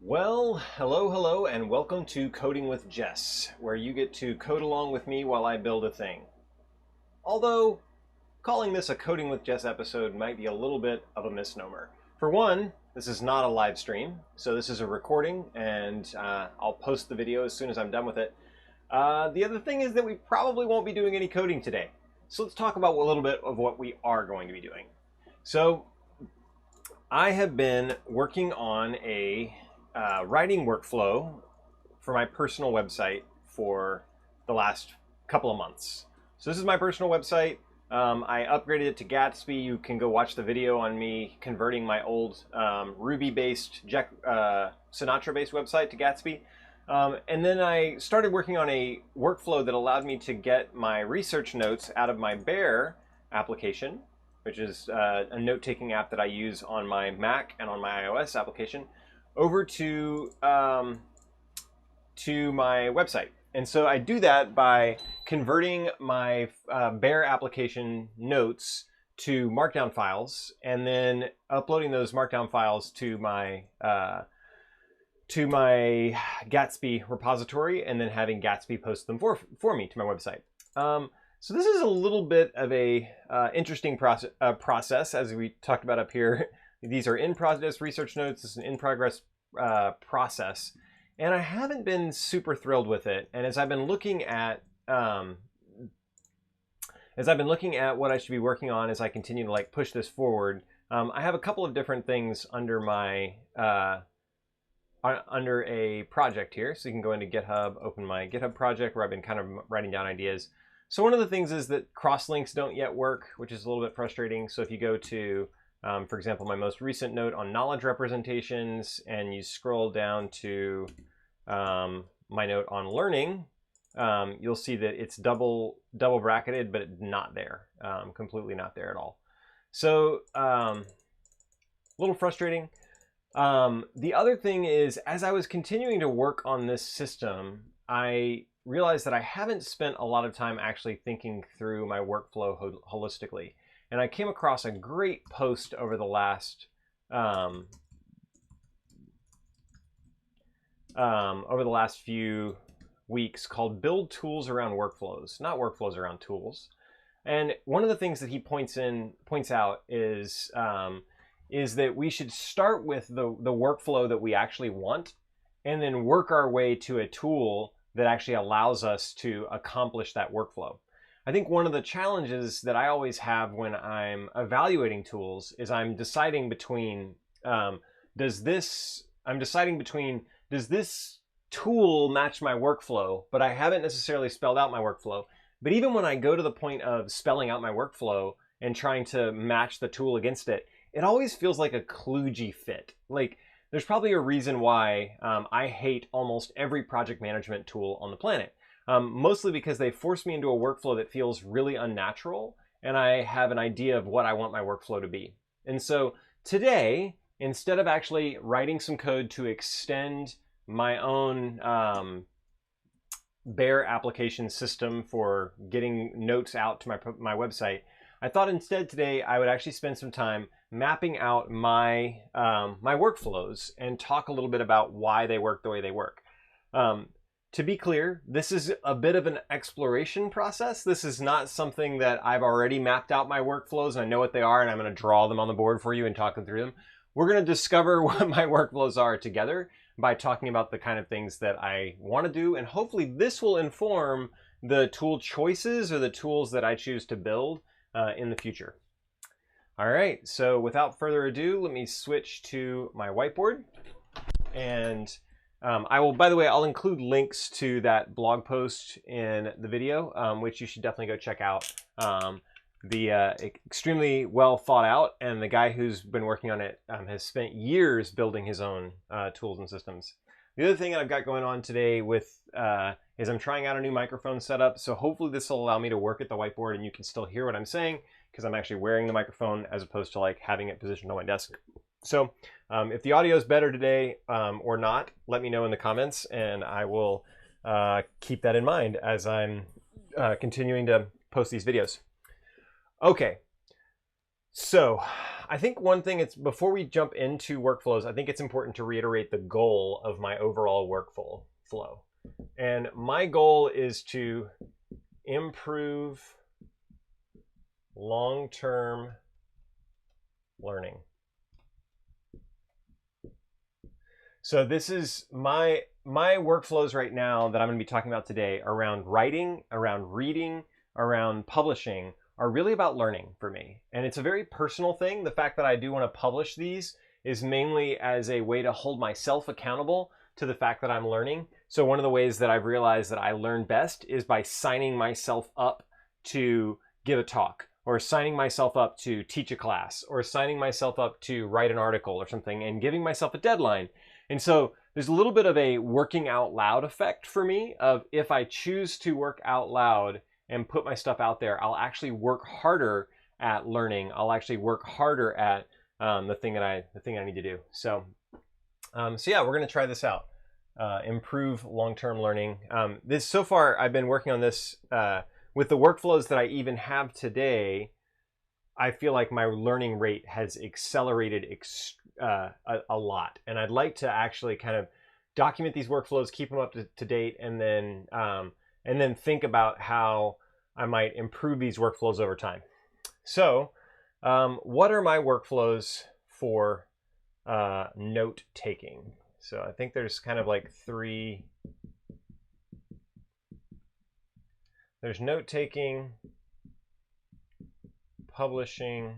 Well, hello, and welcome to Coding with Jess, where you get to code along with me while I build a thing. Although, calling this a Coding with Jess episode might be a little bit of a misnomer. For one, this is not a live stream, so this is a recording, and I'll post the video as soon as I'm done with it. The other thing is that we probably won't be doing any coding today. So let's talk about a little bit of what we are going to be doing. So, I have been working on a writing workflow for my personal website for the last couple of months. So this is my personal website. I upgraded it to Gatsby. You can go watch the video on me converting my old Ruby-based, Sinatra-based website to Gatsby. And then I started working on a workflow that allowed me to get my research notes out of my Bear application, which is a note-taking app that I use on my Mac and on my iOS application, over to my website. And so I do that by converting my Bear application notes to Markdown files, and then uploading those Markdown files to my Gatsby repository, and then having Gatsby post them for me to my website. So this is a little bit of a interesting process, as we talked about up here. These are in-progress research notes. This is an in-progress process, and I haven't been super thrilled with it. And as I've been looking at what I should be working on as I continue to push this forward, I have a couple of different things under my under a project here. So you can go into GitHub, open my GitHub project where I've been kind of writing down ideas. So one of the things is that crosslinks don't yet work, which is a little bit frustrating. So if you go to for example, my most recent note on knowledge representations, and you scroll down to my note on learning, you'll see that it's double bracketed, but not there, completely not there at all. So a little frustrating. The other thing is, as I was continuing to work on this system, I realized that I haven't spent a lot of time actually thinking through my workflow holistically. And I came across a great post over the last few weeks called "Build Tools Around Workflows," not workflows around tools. And one of the things that he points out is that we should start with the workflow that we actually want, and then work our way to a tool that actually allows us to accomplish that workflow. I think one of the challenges that I always have when I'm evaluating tools is I'm deciding between does this tool match my workflow, but I haven't necessarily spelled out my workflow. But even when I go to the point of spelling out my workflow and trying to match the tool against it, it always feels like a kludgy fit. Like, there's probably a reason why I hate almost every project management tool on the planet. Mostly because they force me into a workflow that feels really unnatural, and I have an idea of what I want my workflow to be. And so today, instead of actually writing some code to extend my own Bear application system for getting notes out to my website, I thought instead today I would actually spend some time mapping out my my workflows and talk a little bit about why they work the way they work. To be clear, this is a bit of an exploration process. This is not something that I've already mapped out my workflows and I know what they are and I'm going to draw them on the board for you and talk through them. We're going to discover what my workflows are together by talking about the kind of things that I want to do, and hopefully this will inform the tool choices or the tools that I choose to build in the future. All right, so without further ado, let me switch to my whiteboard. And I will, by the way, I'll include links to that blog post in the video, which you should definitely go check out. Extremely well thought out, and the guy who's been working on it has spent years building his own tools and systems. The other thing I've got going on today is I'm trying out a new microphone setup, so hopefully this will allow me to work at the whiteboard and you can still hear what I'm saying, because I'm actually wearing the microphone as opposed to having it positioned on my desk. So if the audio is better today or not, let me know in the comments, and I will keep that in mind as I'm continuing to post these videos. Okay, So I think one thing before we jump into workflows, I think it's important to reiterate the goal of my overall workflow flow. And my goal is to improve long-term learning. So this is my workflows right now that I'm going to be talking about today around writing, around reading, around publishing are really about learning for me. And it's a very personal thing. The fact that I do want to publish these is mainly as a way to hold myself accountable to the fact that I'm learning. So one of the ways that I've realized that I learn best is by signing myself up to give a talk, or signing myself up to teach a class, or signing myself up to write an article or something, and giving myself a deadline. And so there's a little bit of a working out loud effect for me of if I choose to work out loud and put my stuff out there, I'll actually work harder at learning. I'll actually work harder at the thing that I need to do. So yeah, we're going to try this out. Improve long-term learning. So far, I've been working on this with the workflows that I even have today. I feel like my learning rate has accelerated a lot, and I'd like to actually kind of document these workflows, keep them up to date, and then think about how I might improve these workflows over time. So, what are my workflows for note taking? So I think there's kind of like three. There's note taking, publishing,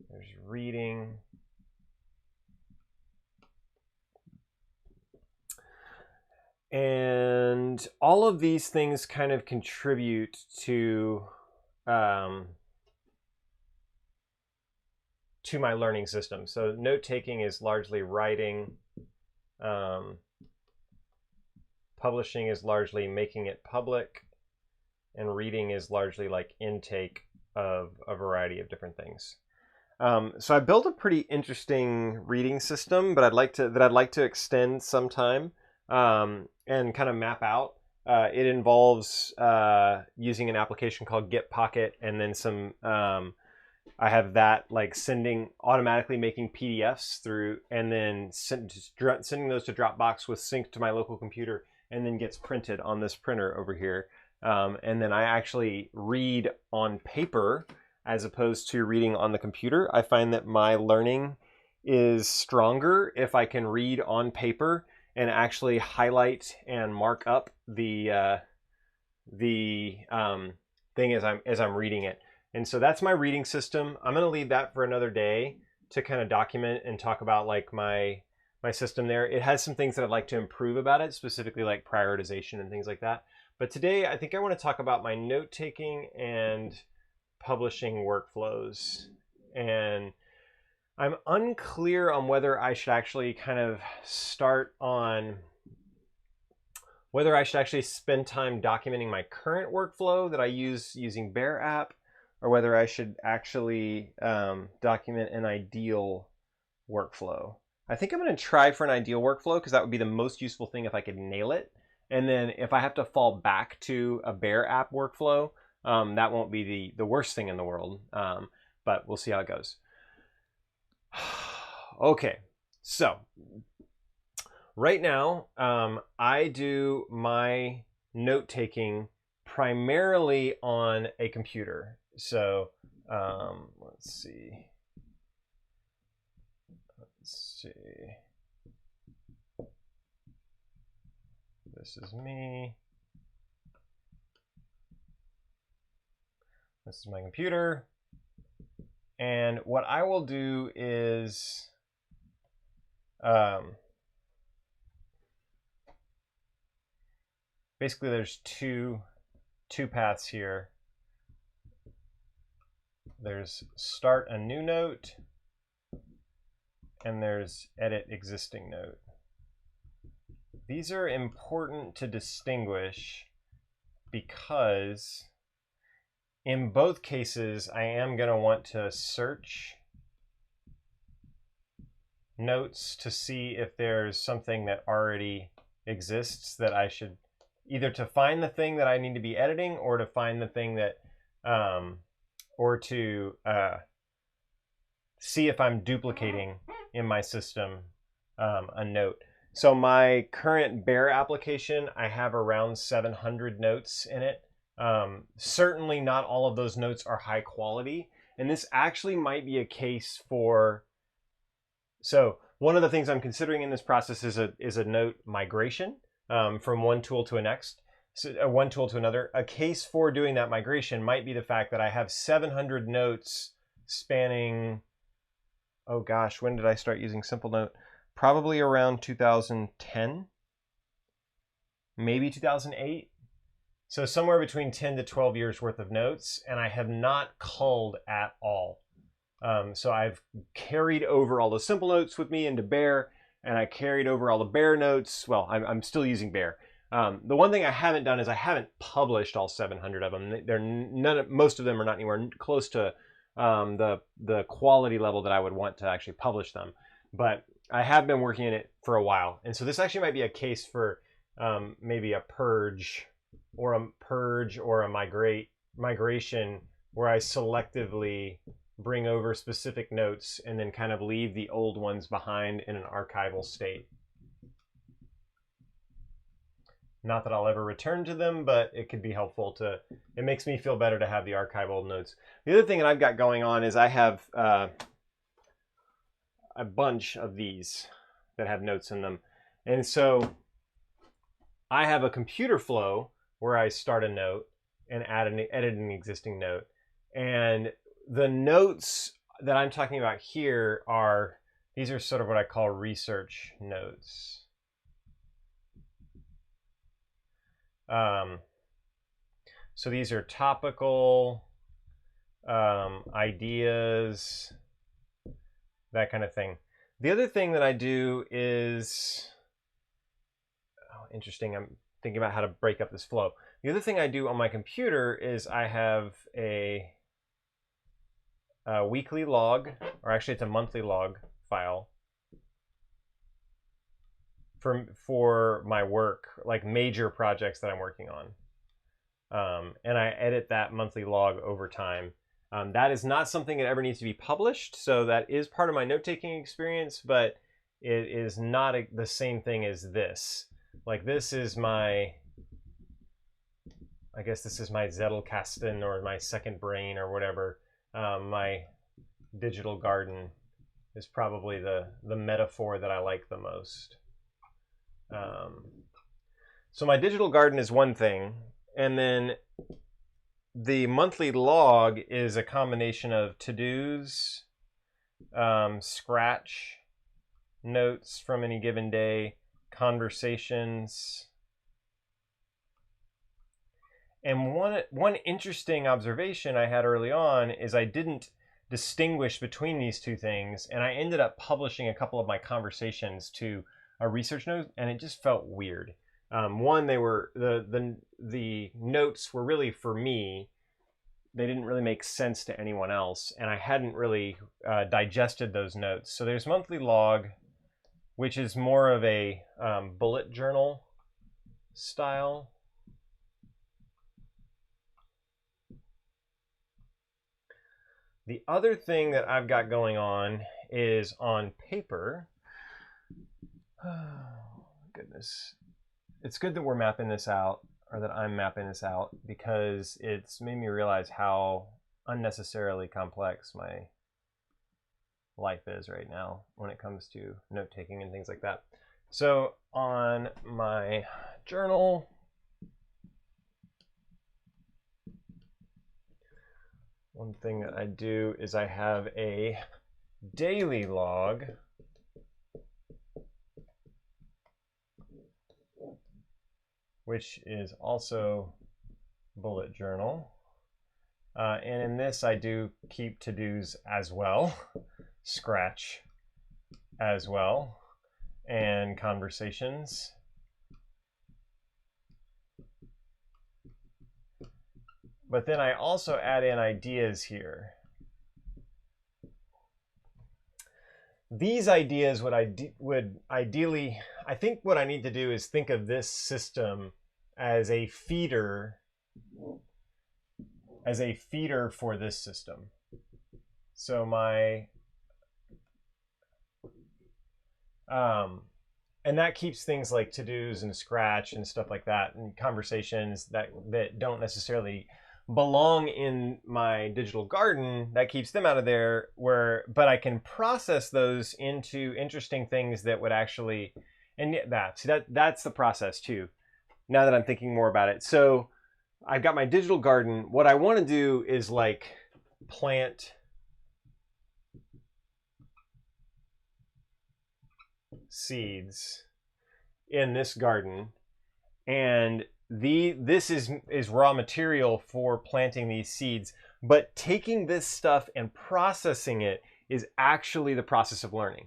there's reading, and all of these things kind of contribute to my learning system. So note taking is largely writing, publishing is largely making it public, and reading is largely like intake of a variety of different things. So I built a pretty interesting reading system, but I'd like to extend sometime and kind of map out. It involves using an application called Get Pocket, and then some. I have that like automatically making PDFs through, and then sending those to Dropbox with sync to my local computer, and then gets printed on this printer over here. And then I actually read on paper as opposed to reading on the computer. I find that my learning is stronger if I can read on paper and actually highlight and mark up the thing as I'm reading it. And so that's my reading system. I'm going to leave that for another day to kind of document and talk about like my system there. It has some things that I'd like to improve about it, specifically like prioritization and things like that. But today I think I want to talk about my note-taking and publishing workflows. And I'm unclear on whether I should actually spend time documenting my current workflow that I use using Bear app, or whether I should actually document an ideal workflow. I think I'm going to try for an ideal workflow because that would be the most useful thing if I could nail it. And then if I have to fall back to a Bear app workflow, that won't be the worst thing in the world. But we'll see how it goes. Okay, so right now I do my note-taking primarily on a computer. So let's see. This is me. This is my computer. And what I will do is basically there's two paths here. There's start a new note, and there's edit existing note. These are important to distinguish because in both cases I am going to want to search notes to see if there's something that already exists that I should either to find the thing that I need to be editing, or to find the thing that or to see if I'm duplicating in my system a note. So my current Bear application, I have around 700 notes in it. Certainly not all of those notes are high quality. And this actually might be a case for, so one of the things I'm considering in this process is a note migration from one tool to the next. So, one tool to another. A case for doing that migration might be the fact that I have 700 notes spanning, oh gosh, when did I start using Simple Note? Probably around 2010, maybe 2008. So somewhere between 10 to 12 years worth of notes, and I have not culled at all. So I've carried over all the Simple Notes with me into Bear, and I carried over all the Bear notes. Well, I'm still using Bear. The one thing I haven't done is I haven't published all 700 of them. Most of them are not anywhere close to the quality level that I would want to actually publish them. But I have been working in it for a while. And so this actually might be a case for maybe a purge or a migration where I selectively bring over specific notes and then kind of leave the old ones behind in an archival state. Not that I'll ever return to them, but it could be helpful to, it makes me feel better to have the archival notes. The other thing that I've got going on is I have a bunch of these that have notes in them. And so I have a computer flow where I start a note and edit an existing note. And the notes that I'm talking about here these are sort of what I call research notes. So these are topical ideas, that kind of thing. The other thing that I do is, interesting, I'm thinking about how to break up this flow. The other thing I do on my computer is I have a weekly log, or actually it's a monthly log file for my work, like major projects that I'm working on. And I edit that monthly log over time. That is not something that ever needs to be published, so that is part of my note-taking experience, but it is not the same thing as this. Like this is my, I guess this is my Zettelkasten or my second brain or whatever. My digital garden is probably the metaphor that I like the most. So my digital garden is one thing, and then the monthly log is a combination of to-dos, scratch notes from any given day, conversations. And one interesting observation I had early on is I didn't distinguish between these two things, and I ended up publishing a couple of my conversations to a research note, and it just felt weird. One, they were the notes were really for me. They didn't really make sense to anyone else, and I hadn't really digested those notes. So there's monthly log, which is more of a bullet journal style. The other thing that I've got going on is on paper. Oh, goodness. It's good that we're mapping this out, or that I'm mapping this out, because it's made me realize how unnecessarily complex my life is right now when it comes to note-taking and things like that. So on my journal, one thing that I do is I have a daily log which is also bullet journal. And in this, I do keep to-dos as well, scratch as well, and conversations. But then I also add in ideas here. These ideas would ideally, I think what I need to do is think of this system as a feeder as a feeder for this system. So my, and that keeps things like to-dos and scratch and stuff like that, and conversations that don't necessarily belong in my digital garden, that keeps them out of there, but I can process those into interesting things that would actually, and that's the process too, now that I'm thinking more about it. So I've got my digital garden. What I want to do is like plant seeds in this garden, and this is raw material for planting these seeds, but taking this stuff and processing it is actually the process of learning.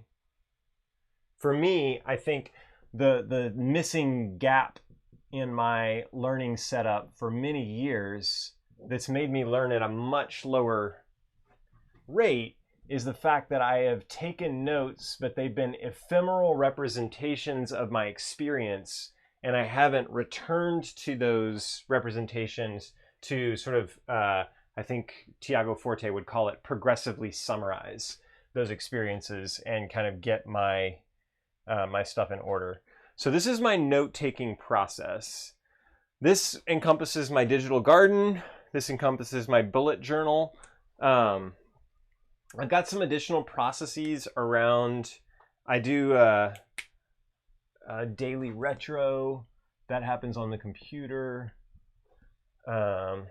For me, I think the missing gap in my learning setup for many years that's made me learn at a much lower rate is the fact that I have taken notes, but they've been ephemeral representations of my experience, and I haven't returned to those representations to sort of, I think Tiago Forte would call it, progressively summarize those experiences and kind of get my my stuff in order. So this is my note-taking process. This encompasses my digital garden. This encompasses my bullet journal. I've got some additional processes around. I do a daily retro that happens on the computer. So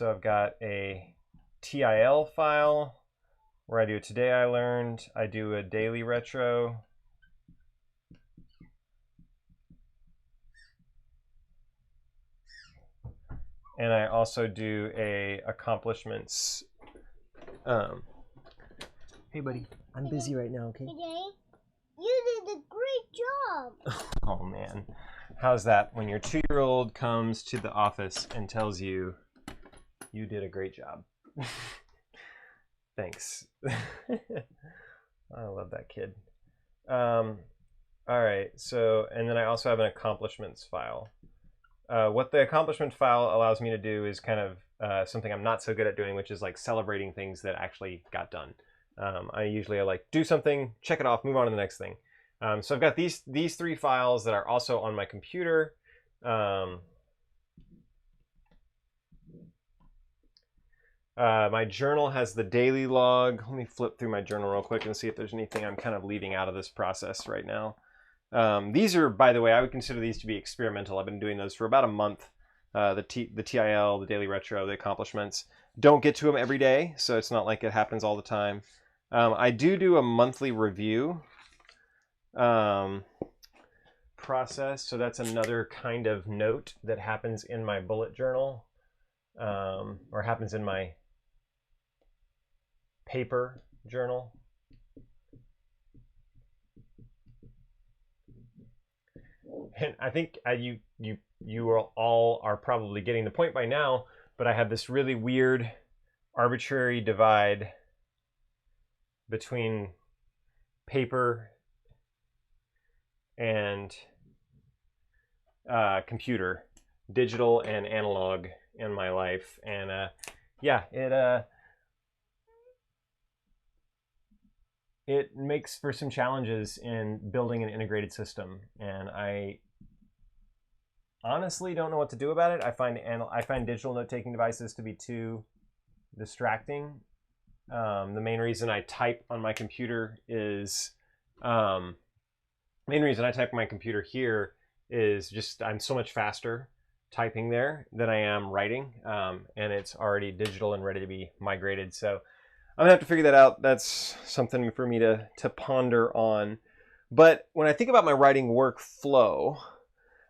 I've got a TIL file where I do a today I learned. I do a daily retro. And I also do a accomplishments. Hey buddy, I'm busy right now, okay? Today, you did a great job. Oh man, how's that when your 2-year-old comes to the office and tells you you did a great job? Thanks. I love that kid. All right, so, and then I also have an accomplishments file. What the accomplishment file allows me to do is kind of something I'm not so good at doing, which is like celebrating things that actually got done. I usually like do something, check it off, move on to the next thing. So I've got these 3 files that are also on my computer. My journal has the daily log. Let me flip through my journal real quick and see if there's anything I'm kind of leaving out of this process right now. These are, by the way, I would consider these to be experimental. I've been doing those for about a month. The TIL, the daily retro, the accomplishments. Don't get to them every day, so it's not like it happens all the time. I do a monthly review process, so that's another kind of note that happens in my bullet journal, or happens in my paper journal. And I think you all are probably getting the point by now, but I have this really weird arbitrary divide between paper and computer, digital and analog in my life. And yeah, it makes for some challenges in building an integrated system, and I honestly don't know what to do about it. I find digital note-taking devices to be too distracting. The main reason I type on my computer is here is just I'm so much faster typing there than I am writing, and it's already digital and ready to be migrated. So I'm gonna have to figure that out. That's something for me to ponder on. But when I think about my writing workflow,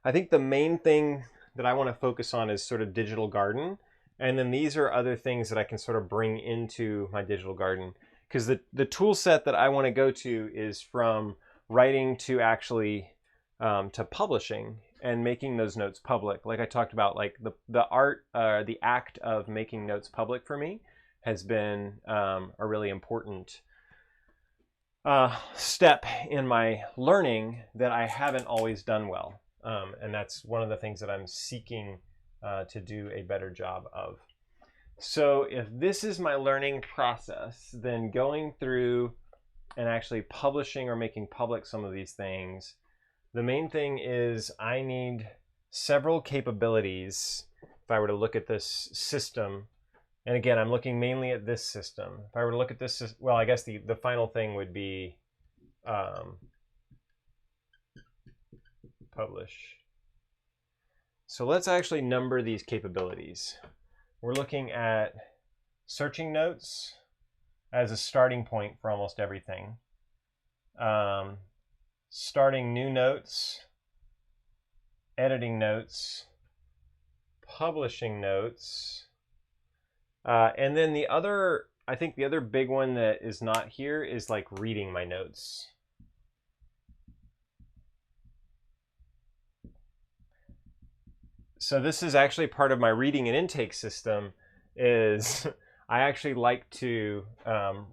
I think the main thing that I want to focus on is sort of digital garden. And then these are other things that I can sort of bring into my digital garden. Because the tool set that I want to go to is from writing to actually to publishing and making those notes public. Like I talked about, like the act of making notes public for me has been a really important step in my learning that I haven't always done well. And that's one of the things that I'm seeking to do a better job of. So if this is my learning process, then going through and actually publishing or making public some of these things, the main thing is I need several capabilities. If I were to look at this system, and again, I'm looking mainly at this system. If I were to look at this, well, I guess the final thing would be publish. So let's actually number these capabilities. We're looking at searching notes as a starting point for almost everything. Starting new notes, editing notes, publishing notes, and then the other, I think the other big one that is not here is like reading my notes. So this is actually part of my reading and intake system. Is I actually like to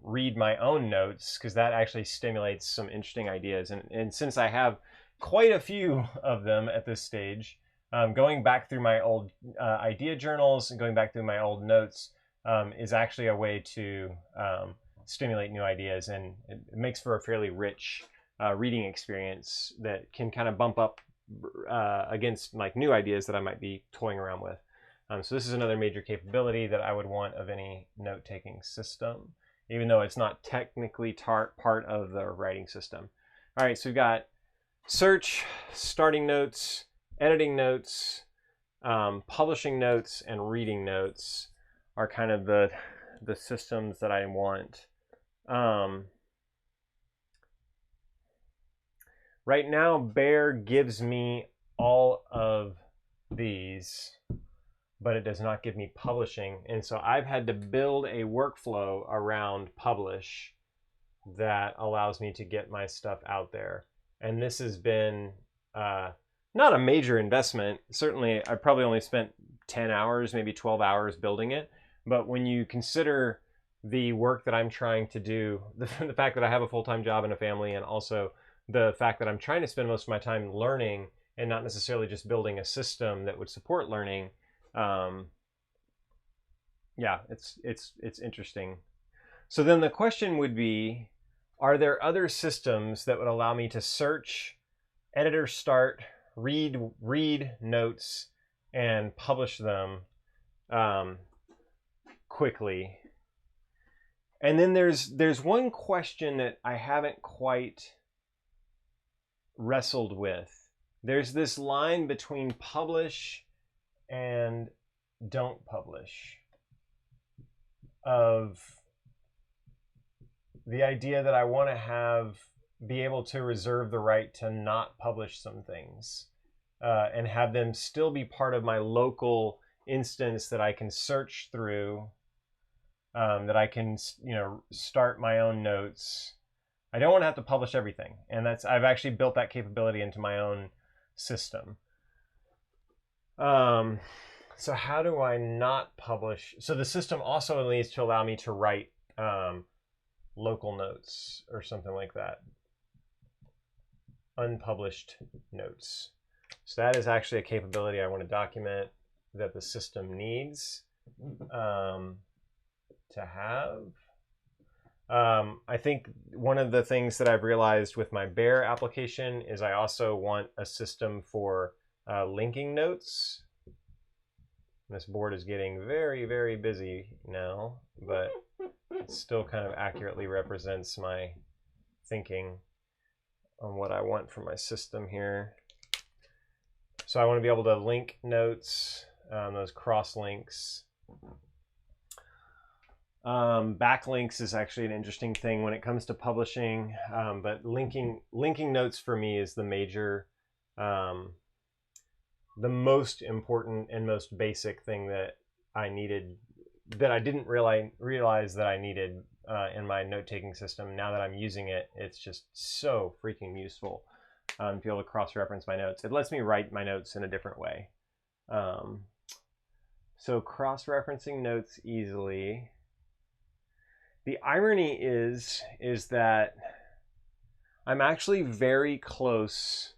read my own notes because that actually stimulates some interesting ideas. And since I have quite a few of them at this stage, going back through my old idea journals and going back through my old notes is actually a way to stimulate new ideas, and it makes for a fairly rich reading experience that can kind of bump up against like new ideas that I might be toying around with. So this is another major capability that I would want of any note-taking system, even though it's not technically part of the writing system. All right, so we've got search, starting notes, editing notes, publishing notes, and reading notes are kind of the systems that I want. Right now, Bear gives me all of these, but it does not give me publishing. And so I've had to build a workflow around publish that allows me to get my stuff out there. And this has been not a major investment. Certainly, I probably only spent 10 hours, maybe 12 hours building it. But when you consider the work that I'm trying to do, the fact that I have a full-time job and a family, and also the fact that I'm trying to spend most of my time learning and not necessarily just building a system that would support learning, yeah, it's interesting. So then the question would be, are there other systems that would allow me to search, editor start, read notes, and publish them quickly? And then there's one question that I haven't quite wrestled with. There's this line between publish and don't publish, of the idea that I want to be able to reserve the right to not publish some things and have them still be part of my local instance that I can search through, that I can, start my own notes. I don't want to have to publish everything, and I've actually built that capability into my own system. So how do I not publish? So the system also needs to allow me to write local notes or something like that. Unpublished notes. So that is actually a capability I want to document that the system needs to have. I think one of the things that I've realized with my Bear application is I also want a system for linking notes. This board is getting very, very busy now, but it still kind of accurately represents my thinking on what I want from my system here. So I want to be able to link notes, those cross links. Backlinks is actually an interesting thing when it comes to publishing, but linking notes for me is the major, the most important and most basic thing that I needed, that I didn't realize that I needed in my note-taking system. Now that I'm using it, it's just so freaking useful to be able to cross-reference my notes. It lets me write my notes in a different way. So cross-referencing notes easily. The irony is that I'm actually very close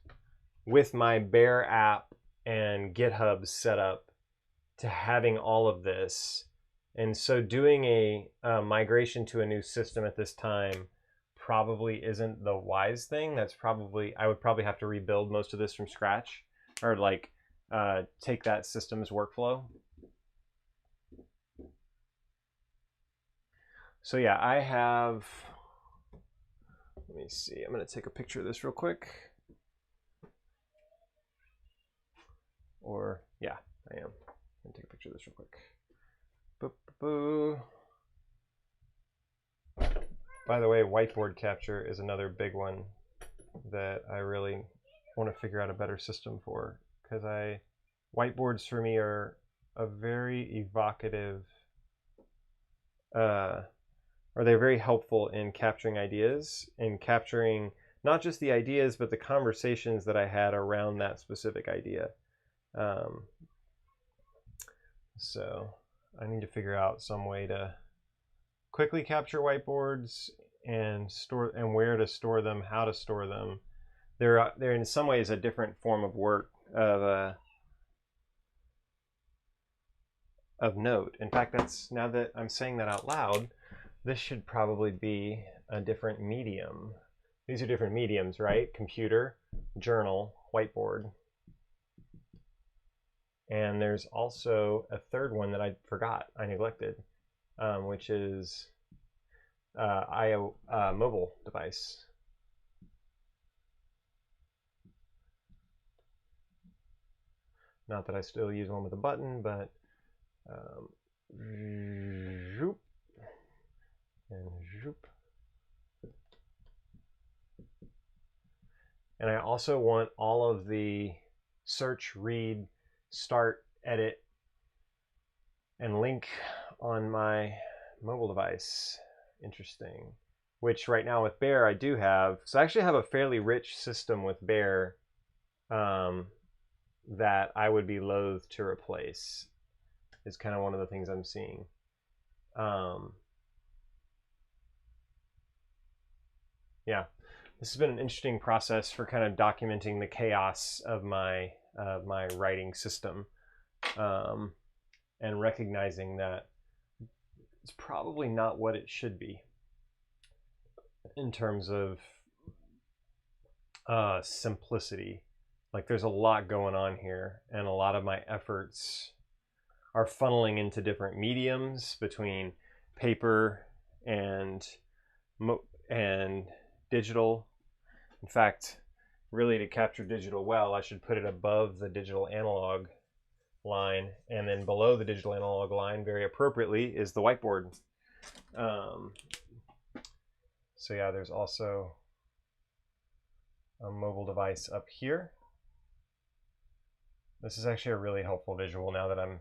with my Bear app and GitHub set up to having all of this. And so doing a migration to a new system at this time probably isn't the wise thing. That's probably, I would probably have to rebuild most of this from scratch, or like take that system's workflow. So yeah, I have, let me see, I'm going to take a picture of this real quick. Or, yeah, I am. I'm going to take a picture of this real quick. Boo. By the way, Whiteboard Capture is another big one that I really want to figure out a better system for, because whiteboards for me are a very evocative, or they're very helpful in capturing ideas, and capturing not just the ideas, but the conversations that I had around that specific idea. So I need to figure out some way to quickly capture whiteboards and store, and where to store them, how to store them. They're in some ways a different form of work of note. In fact, that's, now that I'm saying that out loud, this should probably be a different medium. These are different mediums, right? Computer, journal, whiteboard. And there's also a third one that I forgot, I neglected, which is mobile device. Not that I still use one with a button, but zoop and zoop. And I also want all of the search, read, start, edit, and link on my mobile device. Interesting. Which right now with Bear I do have. So I actually have a fairly rich system with Bear that I would be loath to replace. Is kind of one of the things I'm seeing. Yeah, this has been an interesting process for kind of documenting the chaos of my writing system, and recognizing that it's probably not what it should be in terms of simplicity. Like, there's a lot going on here, and a lot of my efforts are funneling into different mediums between paper and digital. In fact, really, to capture digital well, I should put it above the digital analog line, and then below the digital analog line, very appropriately, is the whiteboard. So yeah, there's also a mobile device up here. This is actually a really helpful visual now that I'm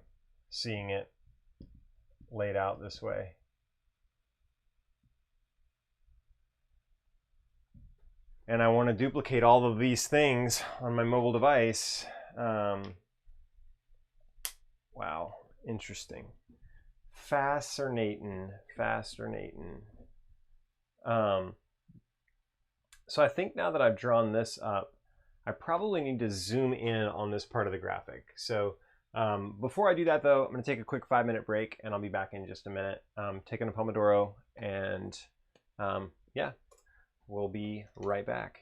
seeing it laid out this way. And I want to duplicate all of these things on my mobile device. Wow, interesting. Fascinating. So I think now that I've drawn this up, I probably need to zoom in on this part of the graphic. So before I do that though, I'm going to take a quick 5-minute break, and I'll be back in just a minute. Taking a Pomodoro, and yeah, we'll be right back.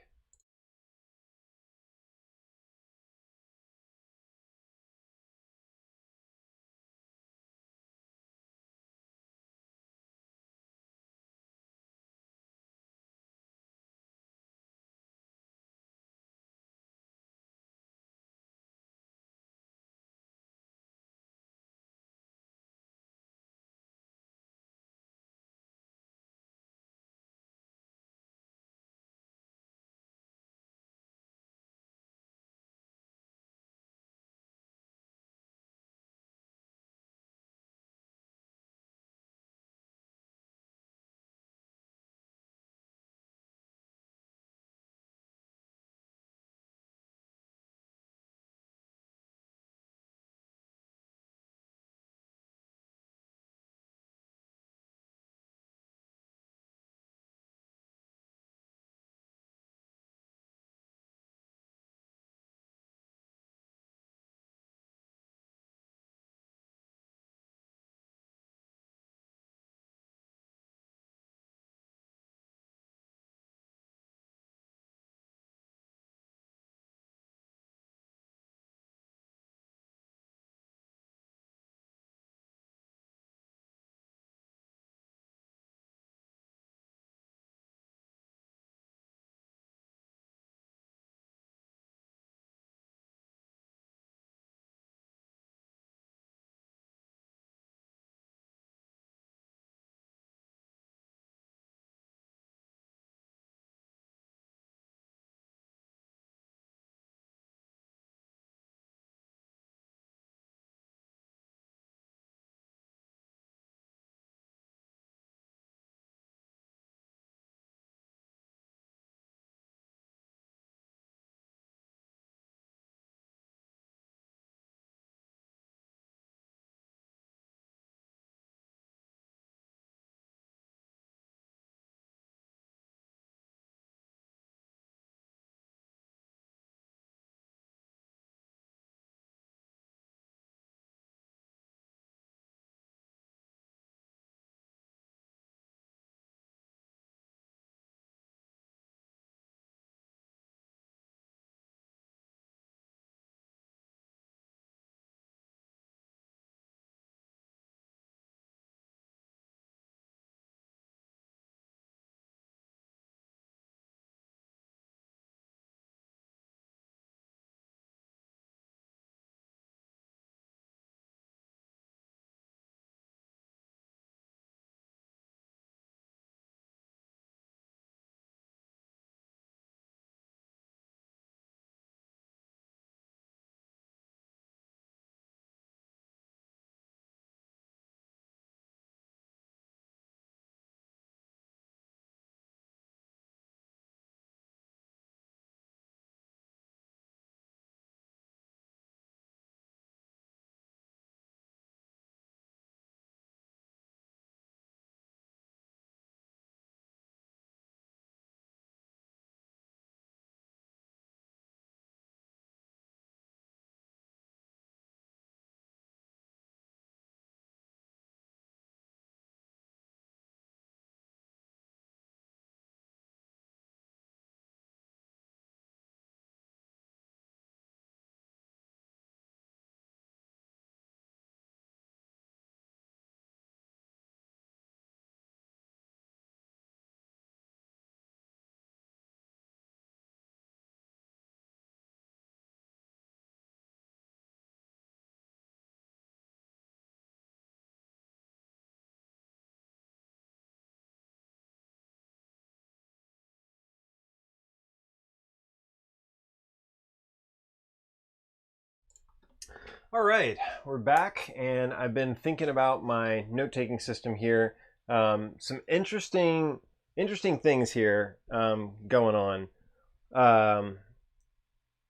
All right, we're back, and I've been thinking about my note-taking system here. Some interesting things here going on.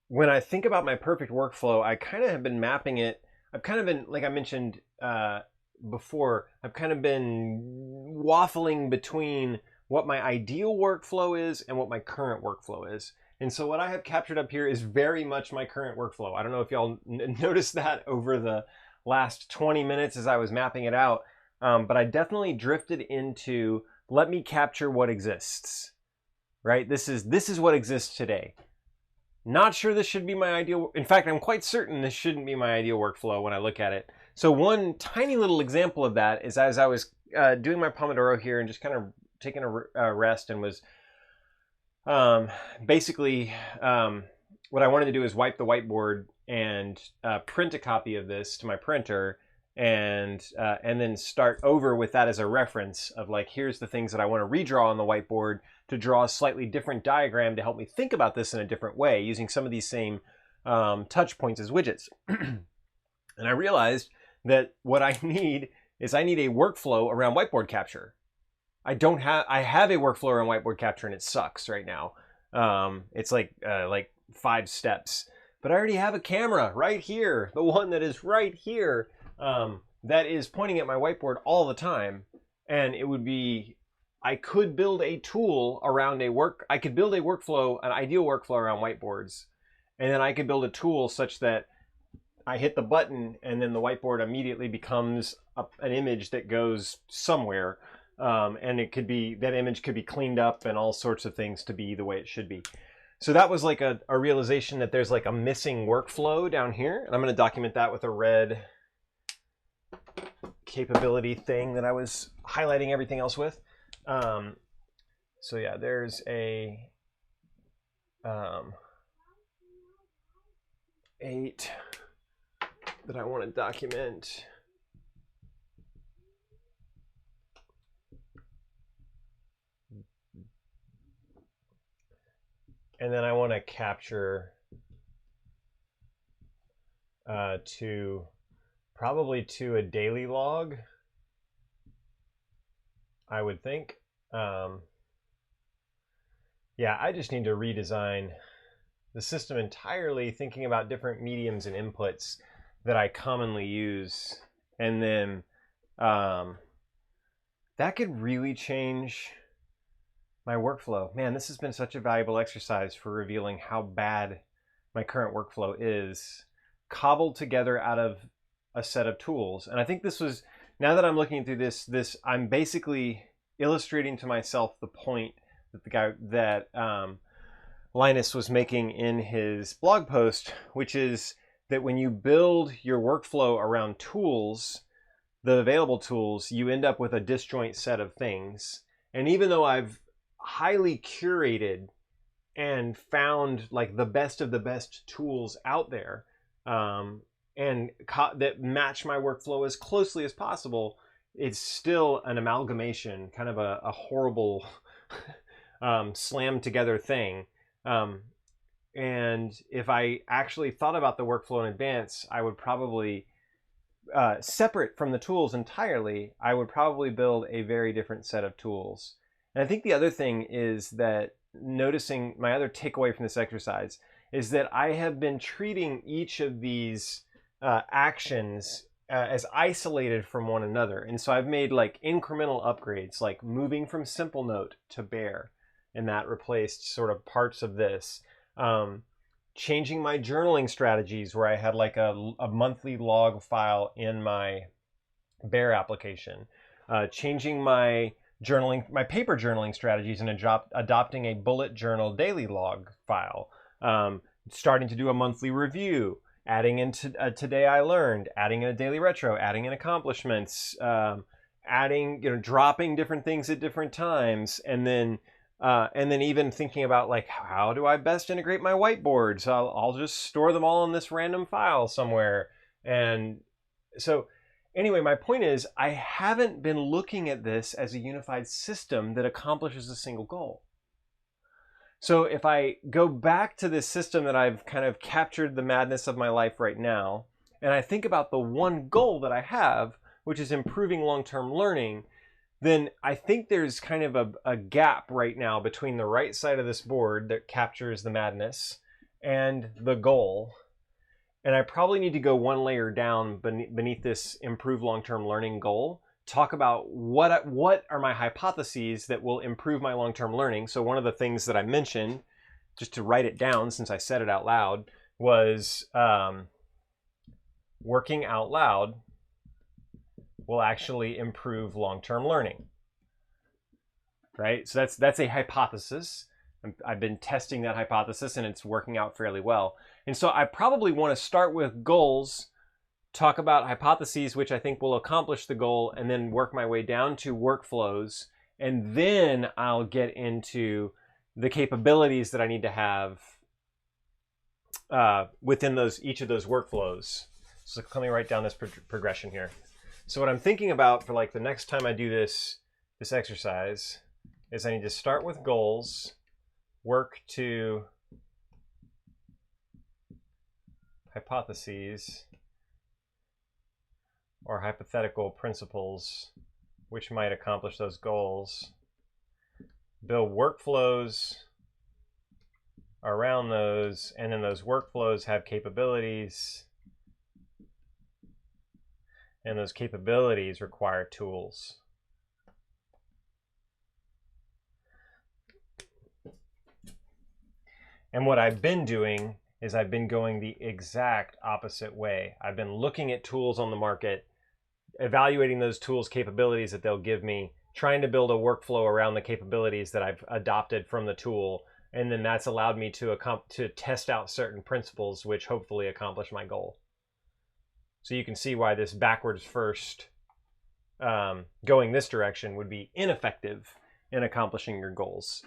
When I think about my perfect workflow, I kind of have been mapping it. I've kind of been, like I mentioned before, I've kind of been waffling between what my ideal workflow is and what my current workflow is. And so what I have captured up here is very much my current workflow. I don't know if y'all noticed that over the last 20 minutes as I was mapping it out, but I definitely drifted into, let me capture what exists, right? This is what exists today. Not sure this should be my ideal. In fact, I'm quite certain this shouldn't be my ideal workflow when I look at it. So one tiny little example of that is as I was doing my Pomodoro here and just kind of taking a rest and was basically what I wanted to do is wipe the whiteboard and print a copy of this to my printer and then start over with that as a reference of like, here's the things that I want to redraw on the whiteboard to draw a slightly different diagram to help me think about this in a different way using some of these same touch points as widgets. And I realized that what I need is I need a workflow around Whiteboard Capture. I have a workflow around Whiteboard Capture and it sucks right now. It's like 5 steps, but I already have a camera right here, the one that is right here, that is pointing at my whiteboard all the time. And it would be, I could build a tool around I could build a workflow, an ideal workflow around whiteboards. And then I could build a tool such that I hit the button and then the whiteboard immediately becomes an image that goes somewhere. And it could be, that image could be cleaned up and all sorts of things to be the way it should be. So that was like a realization that there's like a missing workflow down here. And I'm going to document that with a red capability thing that I was highlighting everything else with. So yeah, there's a 8 that I want to document. And then I want to capture probably to a daily log, I would think. Yeah, I just need to redesign the system entirely, thinking about different mediums and inputs that I commonly use. And then that could really change my workflow. Man, this has been such a valuable exercise for revealing how bad my current workflow is, cobbled together out of a set of tools. And I think this was, now that I'm looking through this, I'm basically illustrating to myself the point that the guy that Linus was making in his blog post, which is that when you build your workflow around tools, the available tools, you end up with a disjoint set of things. And even though I've highly curated and found like the best of the best tools out there that match my workflow as closely as possible, it's still an amalgamation, kind of a horrible slammed together thing. And if I actually thought about the workflow in advance, I would probably, separate from the tools entirely, I would probably build a very different set of tools. And I think the other thing is that noticing, my other takeaway from this exercise is that I have been treating each of these actions as isolated from one another. And so I've made like incremental upgrades, like moving from simple note to bear, and that replaced sort of parts of this. Changing my journaling strategies where I had like a monthly log file in my bear application. Changing my paper journaling strategies and adopting a bullet journal daily log file. Starting to do a monthly review, adding into today I learned, adding in a daily retro, adding in accomplishments, adding, dropping different things at different times, and then even thinking about like, how do I best integrate my whiteboards? I'll just store them all in this random file somewhere. And so anyway, my point is, I haven't been looking at this as a unified system that accomplishes a single goal. So if I go back to this system that I've kind of captured the madness of my life right now, and I think about the one goal that I have, which is improving long-term learning, then I think there's kind of a gap right now between the right side of this board that captures the madness and the goal. And I probably need to go one layer down beneath this improve long-term learning goal, talk about what are my hypotheses that will improve my long-term learning. So one of the things that I mentioned, just to write it down since I said it out loud, was working out loud will actually improve long-term learning, right? So that's a hypothesis. I've been testing that hypothesis and it's working out fairly well. And so I probably want to start with goals, talk about hypotheses, which I think will accomplish the goal, and then work my way down to workflows. And then I'll get into the capabilities that I need to have within each of those workflows. So let me write down this progression here. So what I'm thinking about for like the next time I do this exercise is I need to start with goals, work to hypotheses or hypothetical principles which might accomplish those goals, build workflows around those, and then those workflows have capabilities, and those capabilities require tools. And what I've been doing is I've been going the exact opposite way. I've been looking at tools on the market, evaluating those tools' capabilities that they'll give me, trying to build a workflow around the capabilities that I've adopted from the tool. And then that's allowed me to test out certain principles, which hopefully accomplish my goal. So you can see why this backwards first going this direction would be ineffective in accomplishing your goals.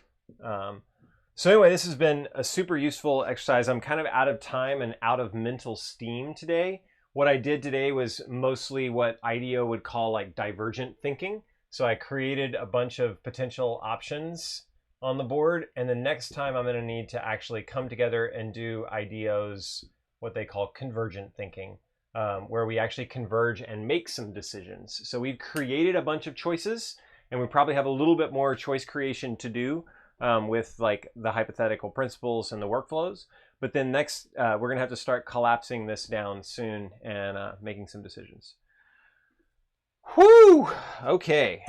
So anyway, this has been a super useful exercise. I'm kind of out of time and out of mental steam today. What I did today was mostly what IDEO would call like divergent thinking. So I created a bunch of potential options on the board, and the next time I'm going to need to actually come together and do IDEO's what they call convergent thinking, where we actually converge and make some decisions. So we've created a bunch of choices, and we probably have a little bit more choice creation to do with like the hypothetical principles and the workflows. But then next, we're going to have to start collapsing this down soon and making some decisions. Whew! Okay.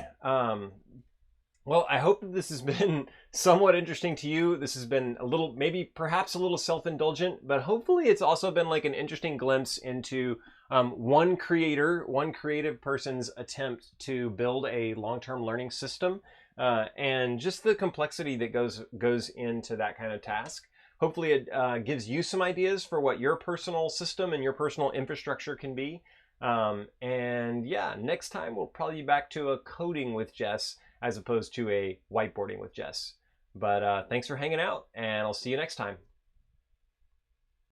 Well, I hope that this has been somewhat interesting to you. This has been a little, maybe perhaps a little self-indulgent, but hopefully it's also been like an interesting glimpse into one creative person's attempt to build a long-term learning system and just the complexity that goes into that kind of task. Hopefully it gives you some ideas for what your personal system and your personal infrastructure can be. And yeah, next time we'll probably be back to a coding with Jess as opposed to a whiteboarding with Jess. But thanks for hanging out, and I'll see you next time.